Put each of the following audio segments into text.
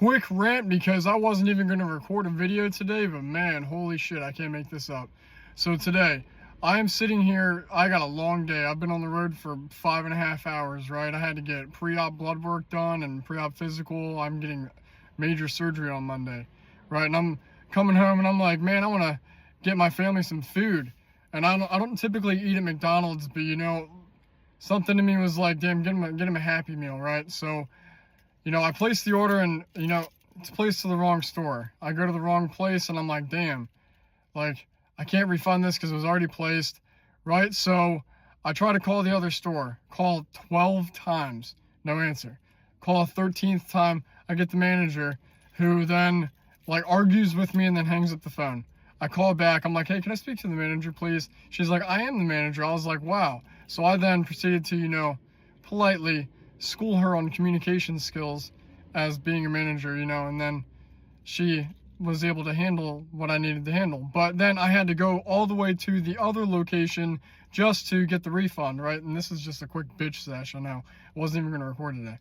Quick rant because I wasn't even going to record a video today, but man, holy shit, I can't make this up. So today, I am sitting here, I got a long day. I've been on the road for 5.5 hours, right? I had to get pre-op blood work done and pre-op physical. I'm getting major surgery on Monday, right? And I'm coming home and I'm like, man, I want to get my family some food. And I don't typically eat at McDonald's, but you know, something to me was like, damn, get him a Happy Meal, right? So, you know, I placed the order and, you know, it's placed to the wrong store. I go to the wrong place and I'm like, damn, like, I can't refund this because it was already placed, right? So I try to call the other store, call 12 times, no answer. Call a 13th time, I get the manager who then like argues with me and then hangs up the phone. I call back, I'm like, hey, can I speak to the manager, please? She's like, I am the manager. I was like, wow. So I then proceeded to, you know, politely school her on communication skills as being a manager, you know, and then she was able to handle what I needed to handle. But then I had to go all the way to the other location just to get the refund, right? And this is just a quick bitch sesh, I know. I wasn't even going to record today.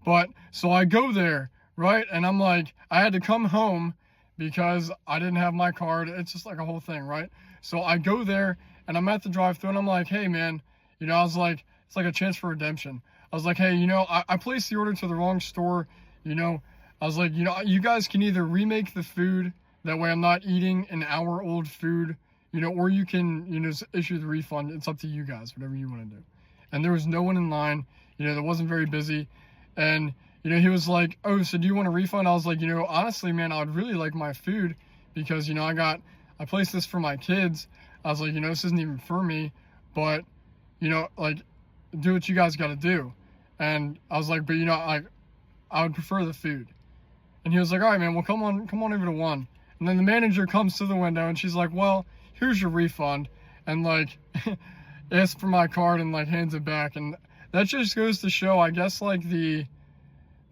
But so I go there, right? And I'm like, I had to come home because I didn't have my card. It's just like a whole thing, right? So I go there and I'm at the drive-thru and I'm like, hey man, you know, I was like, it's like a chance for redemption. I was like, hey, you know, I placed the order to the wrong store, you know. I was like, you know, you guys can either remake the food, that way I'm not eating an hour-old food, you know, or you can, you know, issue the refund. It's up to you guys, whatever you want to do. And there was no one in line, you know, that wasn't very busy. And, you know, he was like, oh, so do you want a refund? I was like, you know, honestly, man, I would really like my food because, you know, I placed this for my kids. I was like, you know, this isn't even for me, but, you know, like, do what you guys got to do. And I was like, but you know, I would prefer the food. And he was like, all right, man, well, come on over to one. And then the manager comes to the window and she's like, well, here's your refund. And like, asks for my card and like hands it back. And that just goes to show, I guess, like the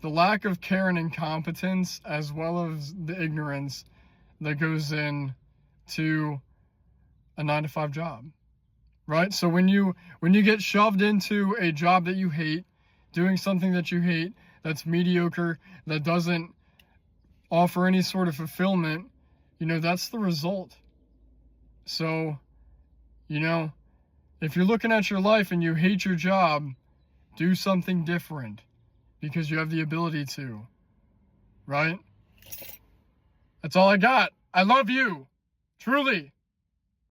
lack of care and incompetence as well as the ignorance that goes in to a 9-to-5 job. Right? So when you get shoved into a job that you hate, doing something that you hate, that's mediocre, that doesn't offer any sort of fulfillment, you know, that's the result. So, you know, if you're looking at your life and you hate your job, do something different because you have the ability to, right? That's all I got. I love you, truly.